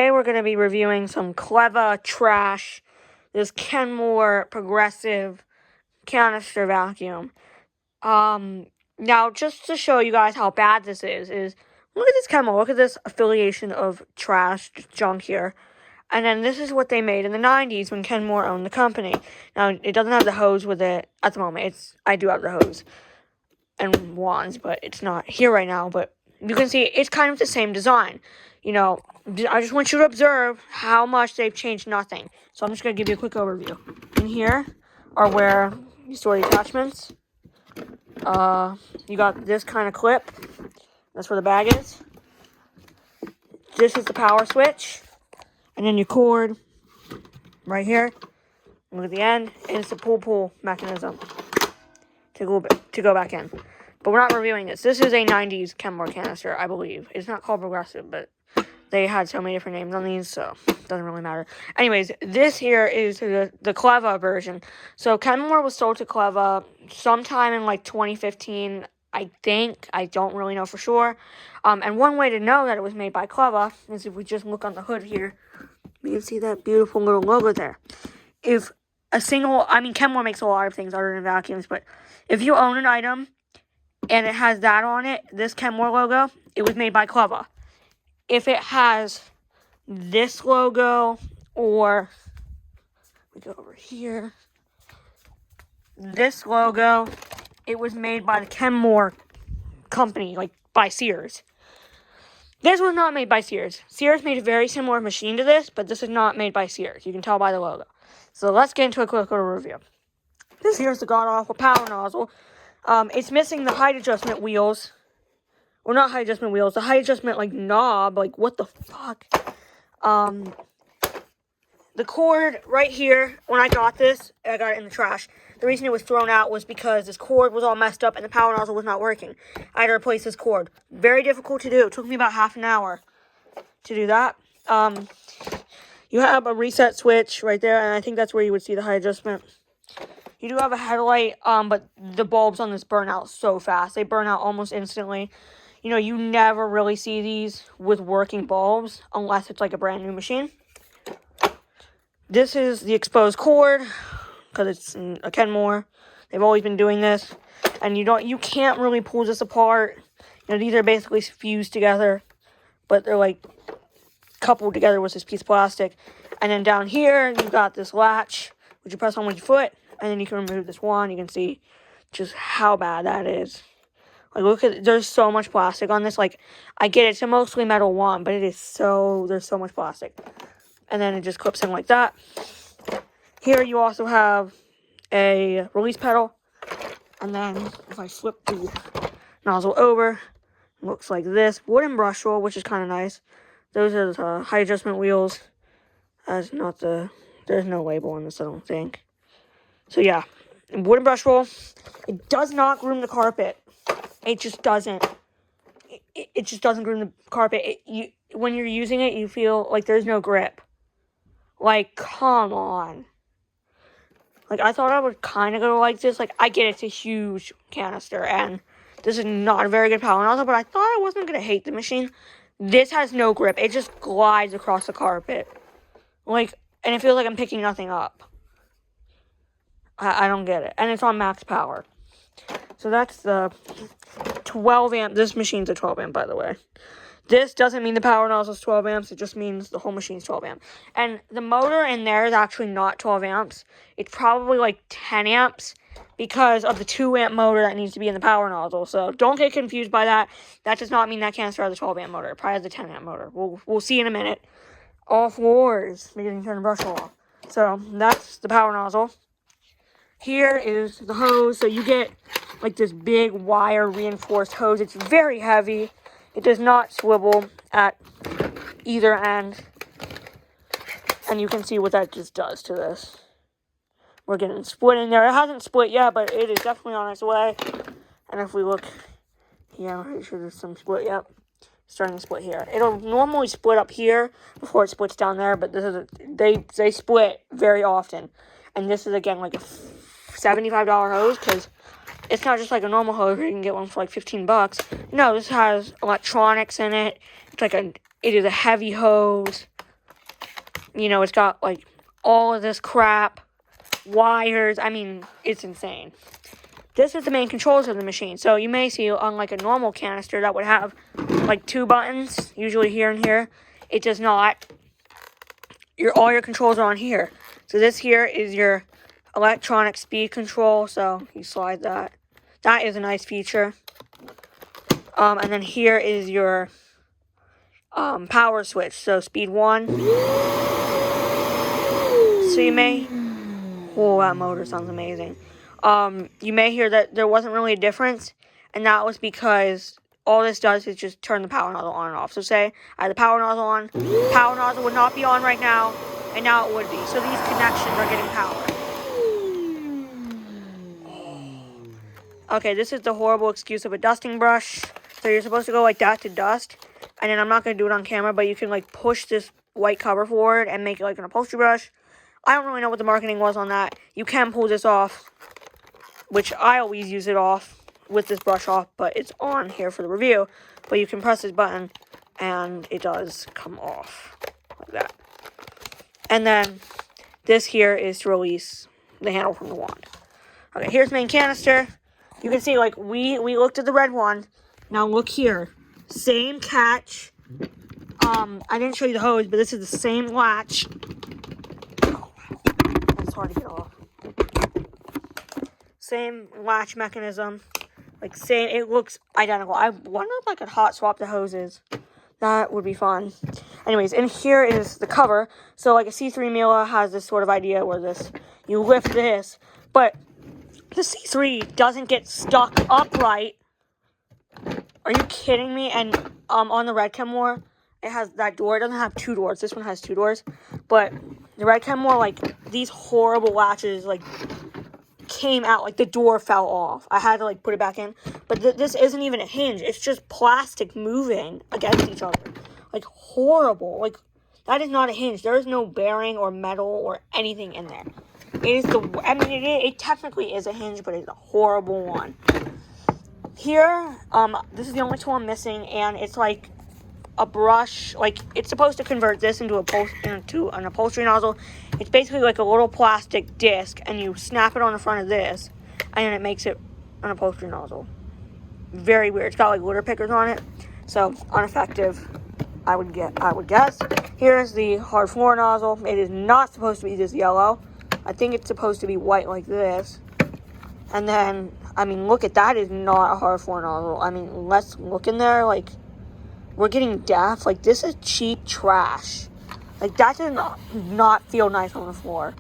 Today we're going to be reviewing some CLEVA trash, this Kenmore progressive canister vacuum. Now just to show you guys how bad this is look at this Kenmore, look at this affiliation of trash, junk here. And then this is what they made in the 90s when Kenmore owned the company. Now, it doesn't have the hose with it at the moment. I do have the hose and wands, but it's not here right now. But you can see it's kind of the same design. You know, I just want you to observe how much they've changed nothing. So I'm just going to give you a quick overview. In here are where you store the attachments. You got this kind of clip. That's where the bag is. This is the power switch. And then your cord right here. Look at the end. And it's the pull mechanism to go back in. But we're not reviewing this. This is a 90s Kenmore canister, I believe. It's not called progressive, but they had so many different names on these, so it doesn't really matter. Anyways, this here is the CLEVA version. So Kenmore was sold to CLEVA sometime in like 2015, I think. I don't really know for sure. And one way to know that it was made by CLEVA is if we just look on the hood here. You can see that beautiful little logo there. If Kenmore makes a lot of things other than vacuums, but if you own an item and it has that on it, this Kenmore logo, it was made by CLEVA. If it has this logo, or we go over here, this logo, it was made by the Kenmore company, like by Sears. This was not made by Sears. Sears made a very similar machine to this, but this is not made by Sears. You can tell by the logo. So let's get into a quick little review. This here's the god-awful power nozzle. It's missing the height adjustment wheels. Well, not height adjustment wheels. The height adjustment, like, knob. Like, what the fuck? The cord right here, when I got this, I got it in the trash. The reason it was thrown out was because this cord was all messed up and the power nozzle was not working. I had to replace this cord. Very difficult to do. It took me about half an hour to do that. You have a reset switch right there, and I think that's where you would see the height adjustment. You do have a headlight, but the bulbs on this burn out so fast. They burn out almost instantly. You know, you never really see these with working bulbs unless it's like a brand new machine. This is the exposed cord because it's a Kenmore. They've always been doing this, and you can't really pull this apart. You know, these are basically fused together, but they're like coupled together with this piece of plastic. And then down here, you've got this latch, which you press on with your foot, and then you can remove this wand. You can see just how bad that is. Like, look at, there's so much plastic on this. Like, I get it's a mostly metal wand, but there's so much plastic. And then it just clips in like that. Here you also have a release pedal. And then if I flip the nozzle over, it looks like this. Wooden brush roll, which is kind of nice. Those are the height adjustment wheels. There's no label on this, I don't think. So yeah, wooden brush roll. It does not groom the carpet. It just doesn't. It just doesn't groom the carpet. When you're using it, you feel like there's no grip. Like, come on. Like, I thought I would kind of go like this. Like, I get it's a huge canister, and this is not a very good power nozzle, but I thought I wasn't going to hate the machine. This has no grip. It just glides across the carpet. Like, and it feels like I'm picking nothing up. I don't get it. And it's on max power. So that's the 12 amp. This machine's a 12 amp, by the way. This doesn't mean the power nozzle is 12 amps. It just means the whole machine's 12 amp. And the motor in there is actually not 12 amps. It's probably like 10 amps because of the 2 amp motor that needs to be in the power nozzle. So don't get confused by that. That does not mean that canister has a 12 amp motor. It probably has a 10 amp motor. We'll see in a minute. All floors. Beginning to turn the brush off. So that's the power nozzle. Here is the hose. So you get like this big wire reinforced hose. It's very heavy. It does not swivel at either end. And you can see what that just does to this. We're getting split in there. It hasn't split yet, but it is definitely on its way. And if we look here, I'm pretty sure there's some split. Yep. Starting to split here. It'll normally split up here before it splits down there, but this is they split very often. And this is, again, like a $75 hose, because it's not just like a normal hose where you can get one for like 15 bucks. No, this has electronics in it. It's like it is a heavy hose. you know, it's got like all of this crap, wires. I mean, it's insane. This is the main controls of the machine. So you may see on like a normal canister that would have like 2 buttons, usually here and here. It does not. All your controls are on here. So this here is your electronic speed control. So you slide that. That is a nice feature. And then here is your power switch. So speed 1. So you may... Oh, that motor sounds amazing. You may hear that there wasn't really a difference, and that was because all this does is just turn the power nozzle on and off. So say I had the power nozzle on, power nozzle would not be on right now, and now it would be. So these connections are getting power. Okay, this is the horrible excuse of a dusting brush. So you're supposed to go like that to dust, and then I'm not going to do it on camera, but you can like push this white cover forward and make it like an upholstery brush. I don't really know what the marketing was on that. You can pull this off, which I always use it off with this brush off, but it's on here for the review. But you can press this button, and it does come off like that. And then this here is to release the handle from the wand. Okay, here's main canister. You can see, like, we looked at the red one. Now look here. Same catch. I didn't show you the hose, but this is the same latch. It's hard to get off. Same latch mechanism. Like, same, it looks identical. I wonder if I could hot swap the hoses. That would be fun. Anyways, and here is the cover. So, like, a C3 Mila has this sort of idea where you lift this, but the C3 doesn't get stuck upright. Are you kidding me? And on the red Kenmore, it has that door. It doesn't have 2 doors. This one has 2 doors. But the red Kenmore, like, these horrible latches, like, came out. Like, the door fell off. I had to, like, put it back in. But this isn't even a hinge. It's just plastic moving against each other. Like, horrible. Like, that is not a hinge. There is no bearing or metal or anything in there. It is I mean, it technically is a hinge, but it's a horrible one. Here, this is the only tool I'm missing, and it's like a brush. Like, it's supposed to convert this into an upholstery nozzle. It's basically like a little plastic disc, and you snap it on the front of this, and then it makes it an upholstery nozzle. Very weird. It's got like litter pickers on it, so ineffective, I would guess. Here's the hard floor nozzle. It is not supposed to be this yellow. I think it's supposed to be white like this. And then, I mean, look at that. Is not a hard floor nozzle. I mean, let's look in there. Like, we're getting deaf. Like, this is cheap trash. Like, that does not feel nice on the floor.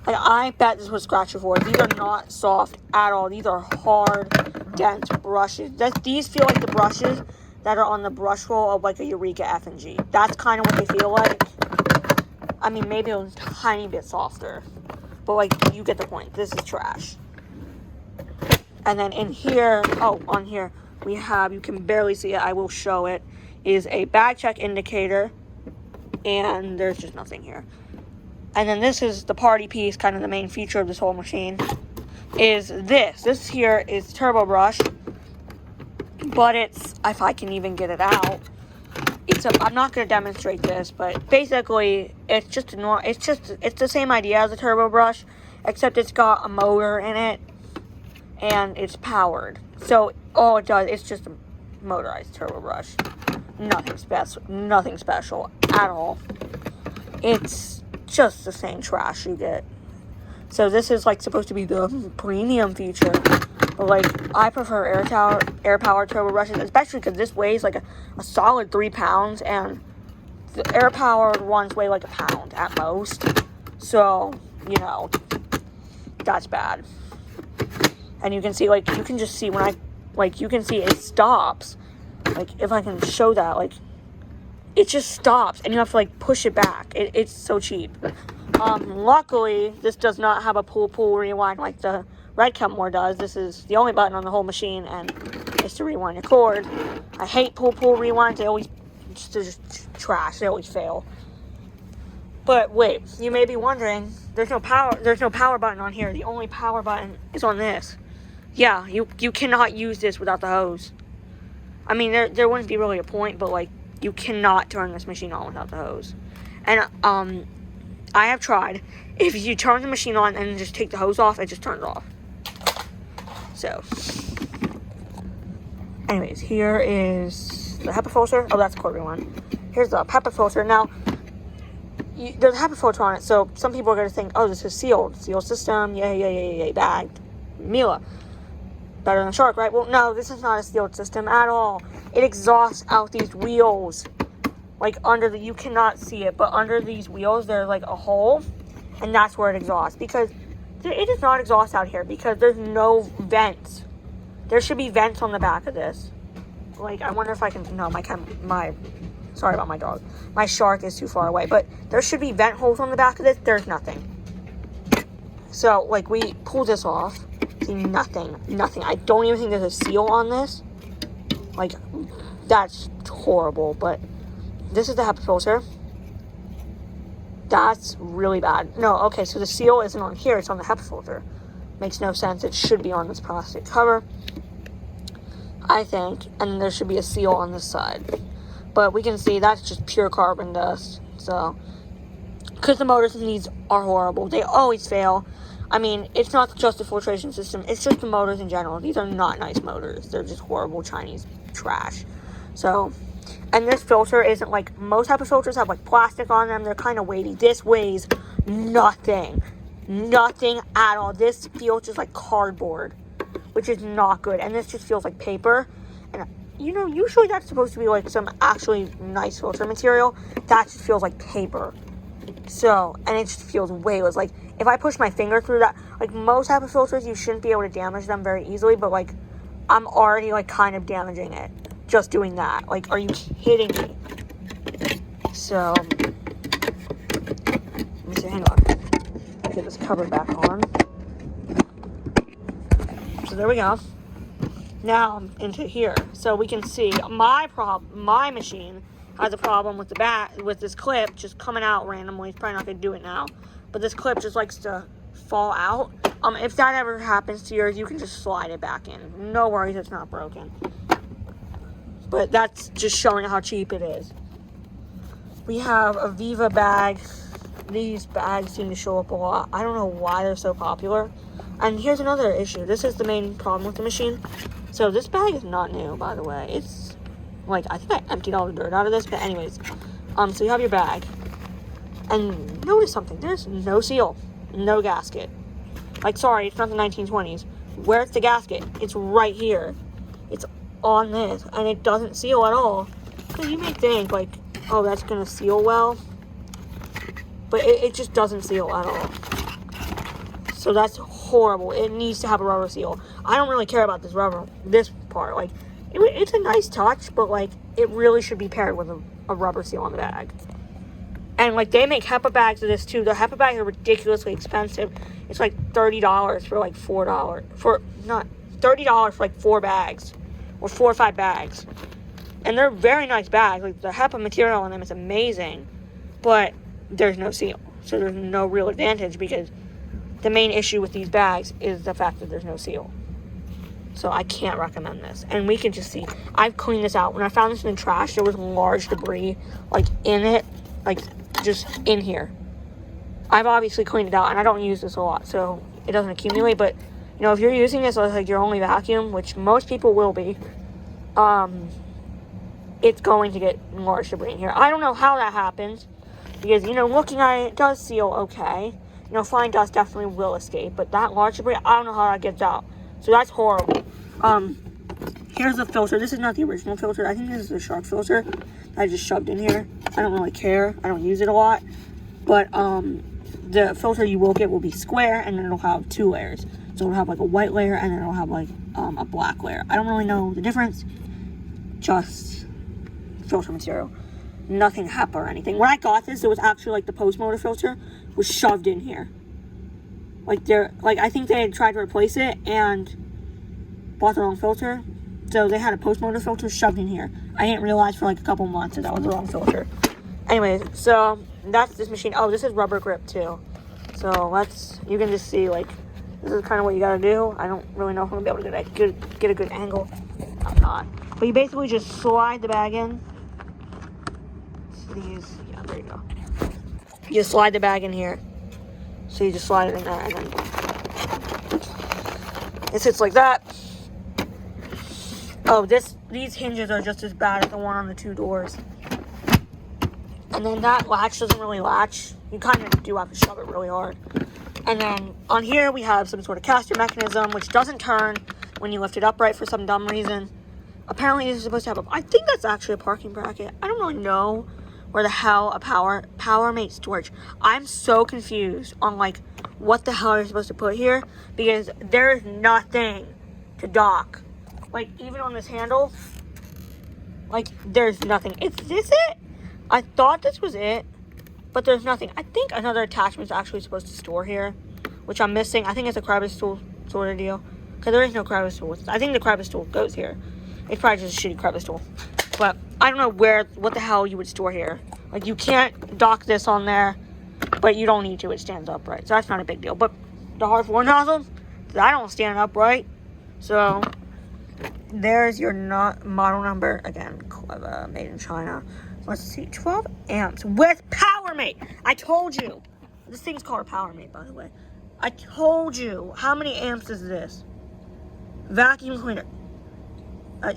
Like, I bet this was scratch the floor. These are not soft at all. These are hard, dense brushes. These feel like the brushes that are on the brush roll of, like, a Eureka F&G. That's kind of what they feel like. I mean, maybe a tiny bit softer. But, like, you get the point. This is trash. And then in here, on here, we have, you can barely see it, I will show it, is a bag check indicator. And there's just nothing here. And then this is the party piece, kind of the main feature of this whole machine, is this. This here is turbo brush. But it's, if I can even get it out, I'm not going to demonstrate this, but basically, it's the same idea as a turbo brush, except it's got a motor in it, and it's powered. So, all it does, it's just a motorized turbo brush. Nothing special at all. It's just the same trash you get. So this is, like, supposed to be the premium feature. But, like, I prefer air-powered turbo brushes, especially because this weighs, like, a solid 3 pounds, and the air-powered ones weigh, like, a pound at most. So, you know, that's bad. And you can see, like, you can just see when you can see it stops. Like, if I can show that, like, it just stops, and you have to, like, push it back. It's so cheap. Luckily, this does not have a pull rewind like the red Kenmore does. This is the only button on the whole machine, and it's to rewind your cord. I hate pull rewinds. They're just trash. They always fail. But wait, you may be wondering, there's no power button on here. The only power button is on this. Yeah, you cannot use this without the hose. I mean, there wouldn't be really a point, but, like, you cannot turn this machine on without the hose. And I have tried. If you turn the machine on and just take the hose off, it just turns off. So, anyways, here is the HEPA filter. Oh, that's quarter one. Here's the HEPA filter. Now, there's a HEPA filter on it, so some people are going to think, oh, this is sealed system, yay, bagged. Mila, better than Shark, right? Well, no, this is not a sealed system at all. It exhausts out these wheels. Like, you cannot see it, but under these wheels, there's, like, a hole, and that's where it exhausts. Because it does not exhaust out here, because there's no vents. There should be vents on the back of this. Like, I wonder if I can, no, sorry about my dog. My Shark is too far away, but there should be vent holes on the back of this. There's nothing. So, like, we pull this off. See, nothing. I don't even think there's a seal on this. Like, that's horrible, but this is the HEPA filter. That's really bad. No, okay, so the seal isn't on here, it's on the HEPA filter. Makes no sense. It should be on this plastic cover, I think, and there should be a seal on this side. But we can see that's just pure carbon dust. So, because the motors in these are horrible. They always fail. I mean, it's not just the filtration system, it's just the motors in general. These are not nice motors. They're just horrible Chinese trash. So, and this filter isn't like, most HEPA filters have like plastic on them. They're kind of weighty. This weighs nothing. Nothing at all. This feels just like cardboard, which is not good. And this just feels like paper. And, you know, usually that's supposed to be like some actually nice filter material. That just feels like paper. So, and it just feels weightless. Like, if I push my finger through that, like most HEPA filters, you shouldn't be able to damage them very easily. But, like, I'm already, like, kind of damaging it just doing that. Like, are you kidding me? So, let me see, hang on. Get this cover back on. So there we go. Now into here. So we can see my machine has a problem with with this clip just coming out randomly. It's probably not gonna do it now. But this clip just likes to fall out. If that ever happens to yours, you can just slide it back in. No worries, it's not broken. But that's just showing how cheap it is. We have a Viva bag. These bags seem to show up a lot. I don't know why they're so popular. And here's another issue. This is the main problem with the machine. So this bag is not new, by the way. It's, like, I think I emptied all the dirt out of this. But anyways, so you have your bag. And notice something. There's no seal. No gasket. Like, sorry, it's not the 1920s. Where's the gasket? It's right here. It's on this. And it doesn't seal at all. So you may think, like, oh, that's going to seal well. But it just doesn't seal at all. So that's horrible. It needs to have a rubber seal. I don't really care about this part. Like, it's a nice touch, but, like, it really should be paired with a rubber seal on the bag. And, like, they make HEPA bags of this, too. The HEPA bags are ridiculously expensive. It's, like, $30 for, like, $4. $30 for, like, 4 bags. Or 4 or 5 bags. And they're very nice bags. Like, the HEPA material on them is amazing. But there's no seal. So there's no real advantage because the main issue with these bags is the fact that there's no seal. So I can't recommend this. And we can just see, I've cleaned this out. When I found this in the trash, there was large debris, like, in it. Like, just in here. I've obviously cleaned it out, and I don't use this a lot, so it doesn't accumulate. But, you know, if you're using this as, like, your only vacuum, which most people will be, it's going to get large debris in here. I don't know how that happens. Because, you know, looking at it does seal okay. You know, fine dust definitely will escape. But that large debris, I don't know how that gets out. So that's horrible. Here's the filter. This is not the original filter. I think this is the Shark filter that I just shoved in here. I don't really care. I don't use it a lot. But, the filter you will get will be square. And then it'll have 2 layers. So it'll have, like, a white layer. And then it'll have, like, a black layer. I don't really know the difference. Just filter material. Nothing HEPA or anything. When I got this, it was actually like the post motor filter was shoved in here. Like I think they had tried to replace it and bought the wrong filter. So they had a post motor filter shoved in here. I didn't realize for like a couple months that was the wrong filter. Anyways, so that's this machine. Oh, this is rubber grip too. So you can just see, like, this is kind of what you gotta do. I don't really know if I'm gonna be able to get a good angle. I'm not. But you basically just slide the bag in. Yeah, there you go. You slide the bag in here. So you just slide it in there, and then it sits like that. Oh, these hinges are just as bad as the one on the 2 doors. And then that latch doesn't really latch. You kind of do have to shove it really hard. And then on here we have some sort of caster mechanism, which doesn't turn when you lift it upright for some dumb reason. Apparently this is supposed to have I think that's actually a parking bracket. I don't really know where the hell a power mate storage. I'm so confused on like what the hell you're supposed to put here, because there's nothing to dock. Like even on this handle, like there's nothing. Is this it? I thought this was it, but there's nothing. I think another attachment is actually supposed to store here, which I'm missing. I think it's a crevice tool sort of deal, because there is no crevice tool. I think the crevice tool goes here. It's probably just a shitty crevice tool. But I don't know what the hell you would store here. Like, you can't dock this on there, but you don't need to. It stands upright, so that's not a big deal. But the hard floor nozzle, that don't stand upright. So there's your model number. Again, CLEVA, made in China. Let's see, 12 amps with power mate. I told you. This thing's called a power mate, by the way. I told you. How many amps is this? Vacuum cleaner.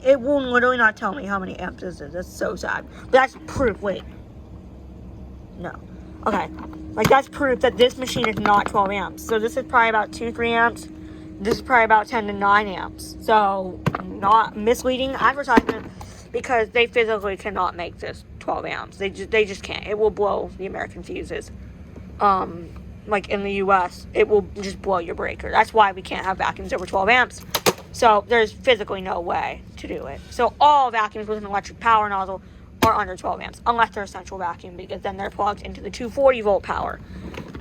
It will literally not tell me how many amps this is. That's so sad. But that's proof. Wait. No. Okay. Like, that's proof that this machine is not 12 amps. So this is probably about 2-3 amps. This is probably about 10 to 9 amps. So, not misleading advertisement, because they physically cannot make this 12 amps. They just can't. It will blow the American fuses. Like in the US, it will just blow your breaker. That's why we can't have vacuums over 12 amps. So there's physically no way to do it. So all vacuums with an electric power nozzle are under 12 amps, unless they're a central vacuum, because then they're plugged into the 240 volt power.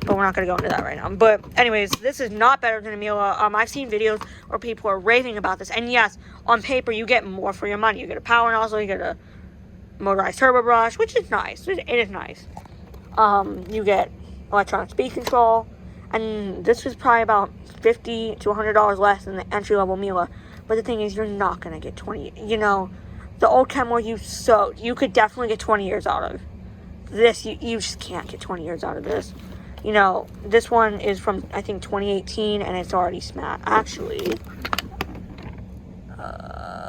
But we're not going to go into that right now. But anyways, this is not better than a Miele. I've seen videos where people are raving about this. And yes, on paper, you get more for your money. You get a power nozzle, you get a motorized turbo brush, which is nice. It is nice. You get electronic speed control. And this is probably about $50 to $100 less than the entry-level Miele. But the thing is, you're not going to get 20. You know, the old Kenmore you could definitely get 20 years out of. This, you just can't get 20 years out of this. You know, this one is from, I think, 2018, and it's already smashed. Actually,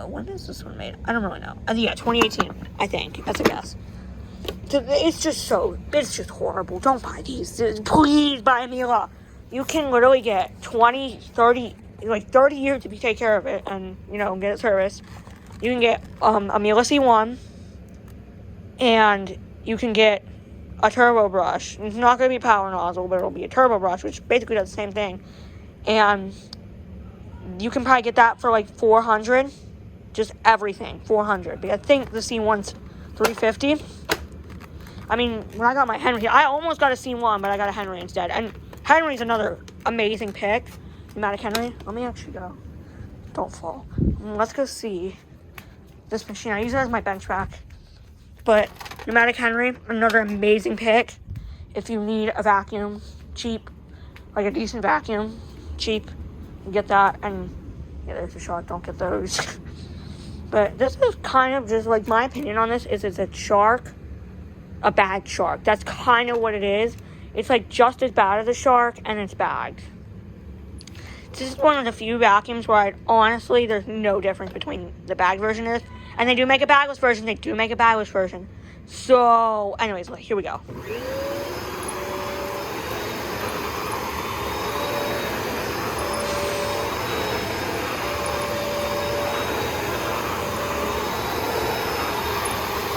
when is this one made? I don't really know. Yeah, 2018, I think. That's a guess. It's just horrible. Don't buy these. Please buy a Miele. You can literally get 20, 30, like 30 years if you take care of it and, you know, get it serviced. You can get a Miele C1, and you can get a turbo brush. It's not going to be a power nozzle, but it'll be a turbo brush, which basically does the same thing. And you can probably get that for like $400. Just everything, $400. But I think the C1's $350. I mean, when I got my Henry, I almost got a C1, but I got a Henry instead. And Henry's another amazing pick. Pneumatic Henry. Let me actually go. Don't fall. Let's go see this machine. I use it as my bench rack. But Pneumatic Henry, another amazing pick. If you need a vacuum, cheap, like a decent vacuum, cheap, you get that. And yeah, there's a shark. Don't get those. But this is kind of just like, my opinion on this is, it's a shark. A bad shark. That's kind of what it is. It's like just as bad as a shark, and it's bagged. This is one of the few vacuums where honestly, there's no difference between the bagged version and this. And they do make a bagless version. So, anyways, here we go.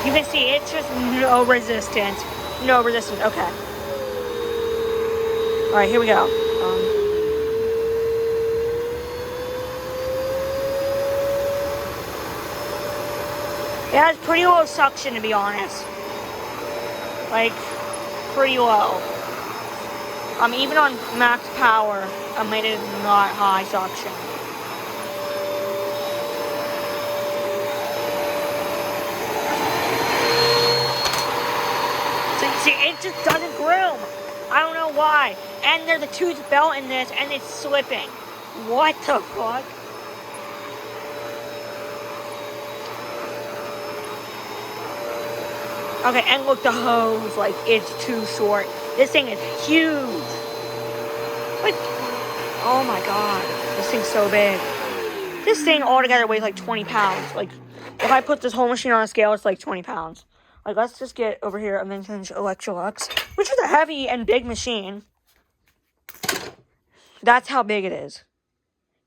You can see it's just no resistance. Okay. All right, here we go. It has pretty low suction, to be honest. Like, pretty low. Even on max power, it is not high suction. See, it just doesn't groom. I don't know why. And there's a tooth belt in this, and it's slipping. What the fuck? Okay, and look, the hose, like, it's too short. This thing is huge. Like, oh my god, this thing's so big. This thing altogether weighs like 20 pounds. Like, if I put this whole machine on a scale, it's like 20 pounds. Like, let's just get over here a vintage Electrolux, which is a heavy and big machine. That's how big it is.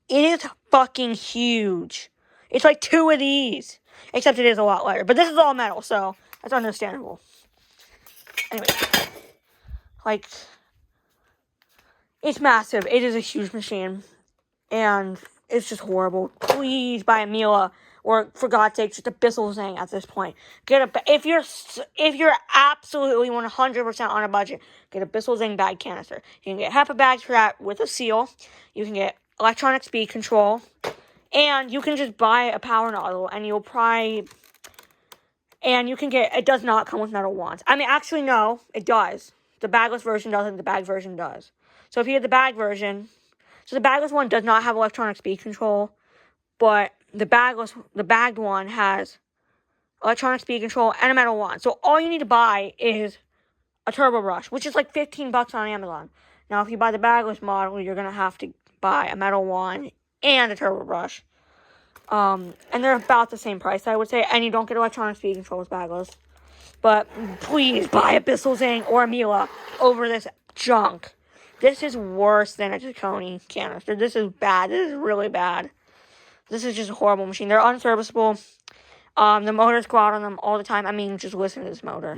It is fucking huge. It's like 2 of these. Except it is a lot lighter. But this is all metal, so that's understandable. Anyway. Like, it's massive. It is a huge machine. And it's just horrible. Please buy a Miele. Or, for God's sake, just a Bissell at this point. If you're absolutely 100% on a budget, get a Bissell bag canister. You can get half a bag for that with a seal. You can get electronic speed control. And you can just buy a power nozzle, and you'll probably... And you can get... It does not come with metal wands. I mean, actually, no, it does. The bagless version doesn't. The bag version does. So if you get the bag version... So the bagless one does not have electronic speed control, but the bagged one has electronic speed control and a metal wand. So all you need to buy is a turbo brush, which is like $15 on Amazon. Now, if you buy the bagless model, you're gonna have to buy a metal wand and a turbo brush. And they're about the same price, I would say. And you don't get electronic speed control with bagless. But please buy a Bissell or a Miele over this junk. This is worse than a Taconi canister. This is bad. This is really bad. This is just a horrible machine. They're unserviceable. The motors go out on them all the time. I mean, just listen to this motor.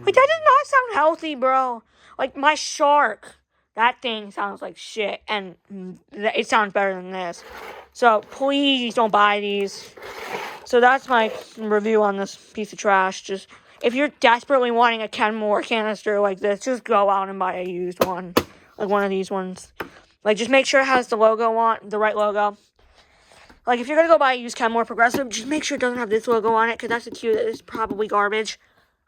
Wait, that does not sound healthy, bro. Like, my Shark. That thing sounds like shit. And it sounds better than this. So, please don't buy these. So, that's my review on this piece of trash. Just, if you're desperately wanting a Kenmore canister like this, just go out and buy a used one. Like one of these ones. Like, just make sure it has the logo on, the right logo. Like, if you're going to go buy a used Kenmore Progressive, just make sure it doesn't have this logo on it, because that's a cue that is probably garbage.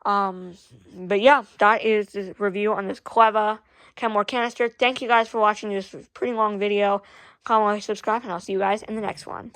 But yeah, that is the review on this CLEVA Kenmore canister. Thank you guys for watching this pretty long video. Comment, like, subscribe, and I'll see you guys in the next one.